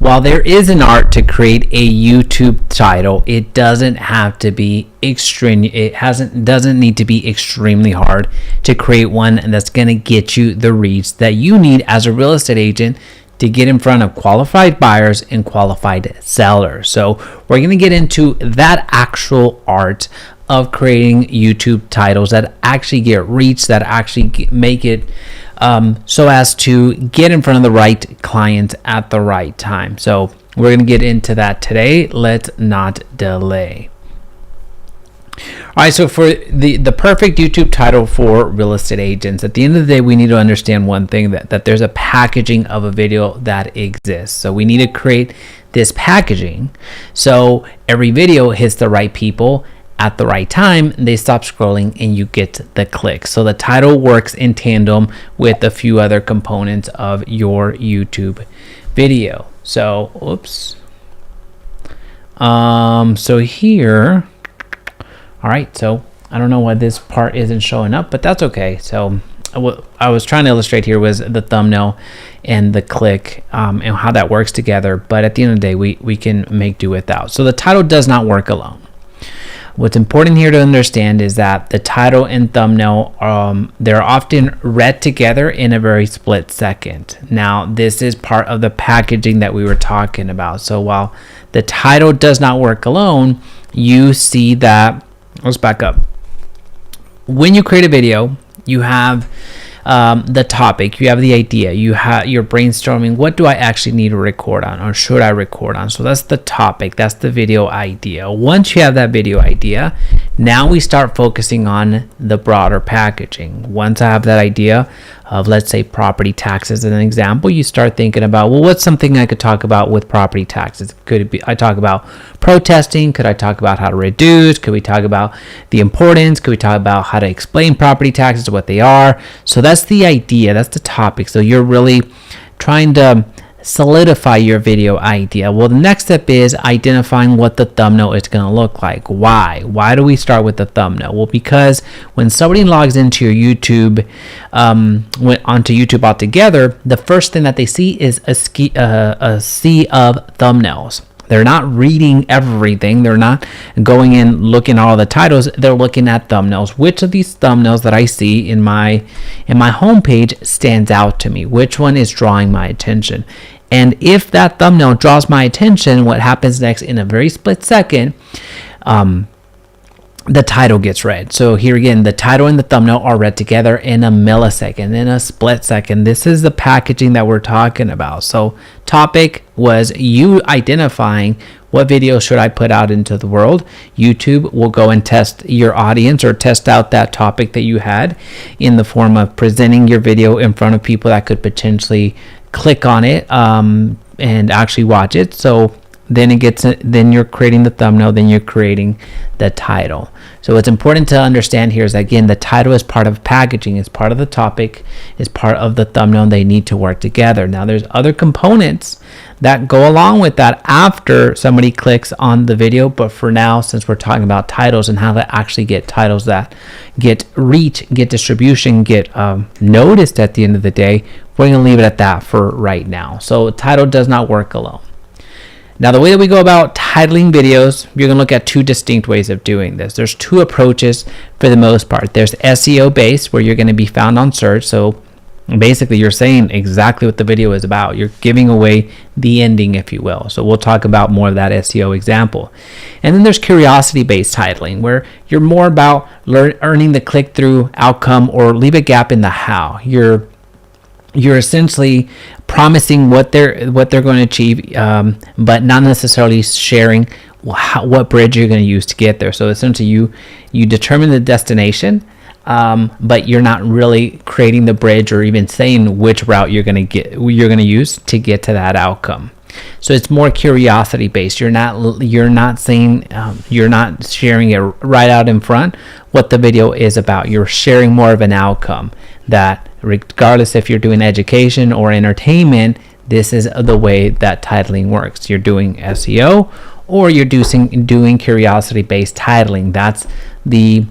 while there is an art to create a YouTube title, it doesn't have to be doesn't need to be extremely hard to create one that's going to get you the reach that you need as a real estate agent to get in front of qualified buyers and qualified sellers. So we're going to get into that actual art of creating YouTube titles that actually get reach, that actually make it so as to get in front of the right clients at the right time. So we're going to get into that today. Let's not delay. All right, so for the perfect YouTube title for real estate agents, at the end of the day, we need to understand one thing, that there's a packaging of a video that exists. So we need to create this packaging so every video hits the right people at the right time, they stop scrolling and you get the click. So the title works in tandem with a few other components of your YouTube video. So, oops. So here, all right, so I don't know why this part isn't showing up, but that's okay. So what I was trying to illustrate here was the thumbnail and the click and how that works together. But at the end of the day, we can make do without. So the title does not work alone. What's important here to understand is that the title and thumbnail, they're often read together in a very split second. Now, this is part of the packaging that we were talking about. So while the title does not work alone, you see that, let's back up. When you create a video, you have the topic, you have the idea, you're brainstorming, what do I actually need to record on, or should I record on? So that's the topic, that's the video idea. Once you have that video idea, now we start focusing on the broader packaging. Once I have that idea of, let's say, property taxes as an example, you start thinking about, well, what's something I could talk about with property taxes? Could it be I talk about protesting? Could I talk about how to reduce? Could we talk about the importance? Could we talk about how to explain property taxes, what they are? So that's the idea, that's the topic. So you're really trying to solidify your video idea. Well, the next step is identifying what the thumbnail is going to look like. Why do we start with the thumbnail? Well, because when somebody logs into your YouTube, onto YouTube altogether, the first thing that they see is a sea of thumbnails. They're not reading everything. They're not going in looking at all the titles. They're looking at thumbnails. Which of these thumbnails that I see in my homepage stands out to me? Which one is drawing my attention? And if that thumbnail draws my attention, what happens next in a very split second, the title gets read. So here again, the title and the thumbnail are read together in a millisecond, in a split second. This is the packaging that we're talking about. So topic was you identifying what video should I put out into the world. YouTube will go and test your audience or test out that topic that you had in the form of presenting your video in front of people that could potentially click on it and actually watch it. So then you're creating the thumbnail, then you're creating the title. So what's important to understand here is, again, the title is part of packaging, it's part of the topic, it's part of the thumbnail, and they need to work together. Now there's other components that go along with that after somebody clicks on the video, but for now, since we're talking about titles and how to actually get titles that get reach, get distribution, get noticed at the end of the day, we're going to leave it at that for right now. So title does not work alone. Now, the way that we go about titling videos, you're going to look at two distinct ways of doing this. There's two approaches for the most part. There's SEO based, where you're going to be found on search. So basically, you're saying exactly what the video is about. You're giving away the ending, if you will. So we'll talk about more of that SEO example. And then there's curiosity based titling, where you're more about earning the click-through outcome or leave a gap in the how. You're essentially promising what they're going to achieve, but not necessarily sharing what bridge you're going to use to get there. So essentially, you determine the destination, but you're not really creating the bridge or even saying which route you're going to use to get to that outcome. So it's more curiosity based. You're not saying you're not sharing it right out in front what the video is about. You're sharing more of an outcome that, regardless if you're doing education or entertainment, this is the way that titling works. You're doing SEO or you're doing curiosity based titling. That's the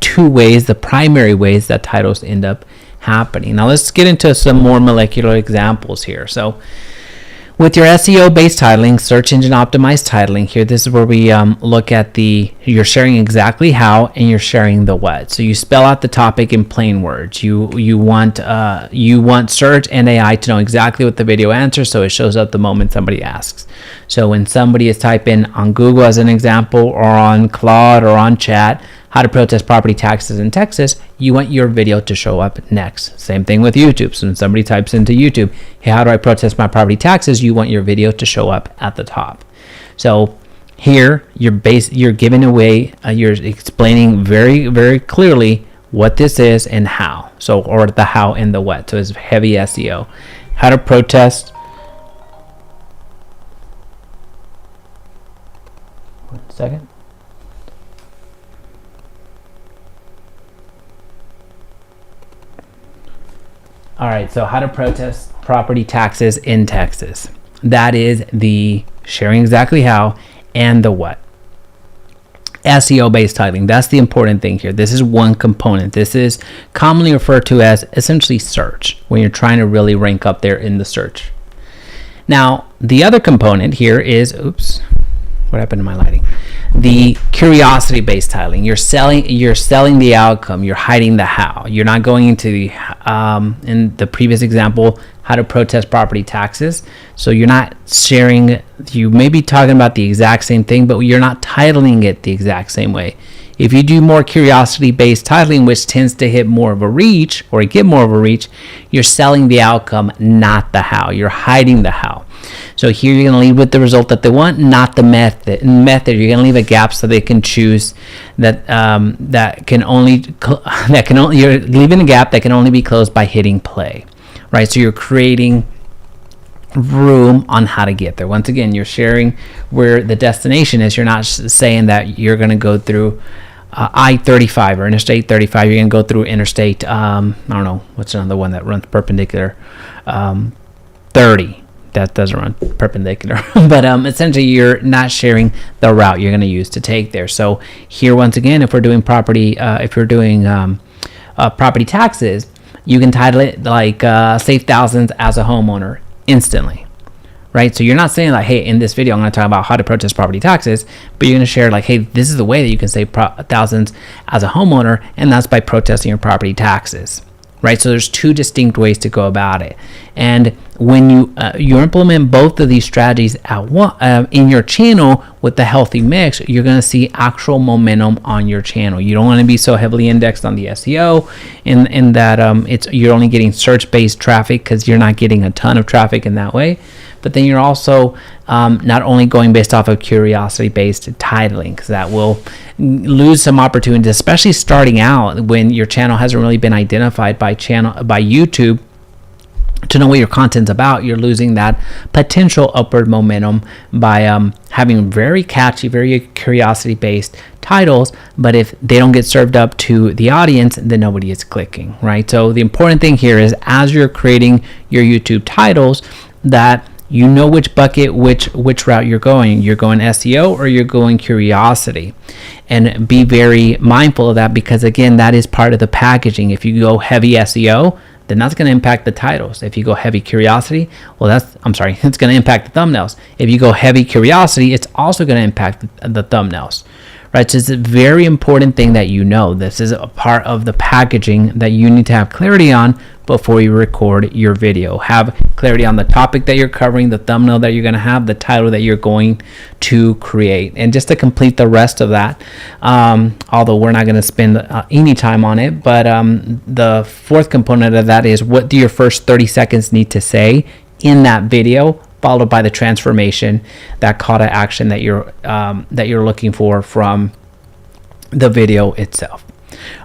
two ways, the primary ways that titles end up happening. Now let's get into some more molecular examples here. So with your SEO based titling, search engine optimized titling here, this is where we look at you're sharing exactly how and you're sharing the what. So you spell out the topic in plain words. You want search and AI to know exactly what the video answers, so it shows up the moment somebody asks. So when somebody is typing on Google as an example, or on Claude, or on chat, how to protest property taxes in Texas, you want your video to show up next. Same thing with YouTube. So when somebody types into YouTube, hey, how do I protest my property taxes? You want your video to show up at the top. So here you're giving away, you're explaining very, very clearly what this is and how. So, or the how and the what. So it's heavy SEO. How to protest. One second. All right, so how to protest property taxes in Texas. That is the sharing exactly how and the what. SEO based titling, that's the important thing here. This is one component. This is commonly referred to as essentially search, when you're trying to really rank up there in the search. Now, the other component here is, oops, what happened to my lighting? The curiosity based titling. You're selling the outcome, you're hiding the how. You're not going into the in the previous example, how to protest property taxes. So you're not sharing, you may be talking about the exact same thing, but you're not titling it the exact same way. If you do more curiosity based titling, which tends to hit more of a reach, or get more of a reach, you're selling the outcome, not the how. You're hiding the how. So here you're going to lead with the result that they want, not the method. You're going to leave a gap so they can choose that. You're leaving a gap that can only be closed by hitting play, right? So you're creating room on how to get there. Once again, you're sharing where the destination is. You're not saying that you're going to go through I-35 or Interstate 35. You're going to go through Interstate, I don't know, what's another one that runs perpendicular? 30. That doesn't run perpendicular. But essentially, you're not sharing the route you're going to use to take there. So here, once again, if we're doing property taxes, you can title it like save thousands as a homeowner instantly, right? So you're not saying like, hey, in this video I'm going to talk about how to protest property taxes, but you're going to share like, hey, this is the way that you can save thousands as a homeowner, and that's by protesting your property taxes, right? So there's two distinct ways to go about it. And when you implement both of these strategies at in your channel with the healthy mix, you're going to see actual momentum on your channel. You don't want to be so heavily indexed on the SEO in that you're only getting search-based traffic, because you're not getting a ton of traffic in that way. But then you're also not only going based off of curiosity-based titling, because that will lose some opportunities, especially starting out when your channel hasn't really been identified by YouTube to know what your content's about. You're losing that potential upward momentum by having very catchy, very curiosity-based titles, but if they don't get served up to the audience, then nobody is clicking, right? So the important thing here is, as you're creating your YouTube titles, that you know which bucket, which route you're going. You're going SEO or you're going curiosity, and be very mindful of that, because again, that is part of the packaging. If you go heavy SEO, then that's going to impact the titles. If you go heavy curiosity, it's going to impact the thumbnails. If you go heavy curiosity, it's also going to impact the thumbnails, right? So it's a very important thing that you know. This is a part of the packaging that you need to have clarity on before you record your video. Have clarity on the topic that you're covering, the thumbnail that you're going to have, the title that you're going to create. And just to complete the rest of that, although we're not going to spend any time on it, but the fourth component of that is, what do your first 30 seconds need to say in that video, followed by the transformation, that call to action that you're looking for from the video itself.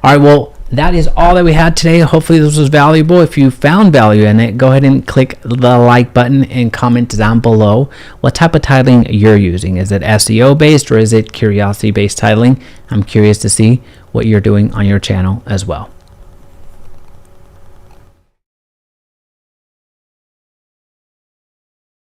All right, well, that is all that we had today. Hopefully this was valuable. If you found value in it, go ahead and click the like button and comment down below what type of titling you're using. Is it SEO based or is it curiosity based titling? I'm curious to see what you're doing on your channel as well.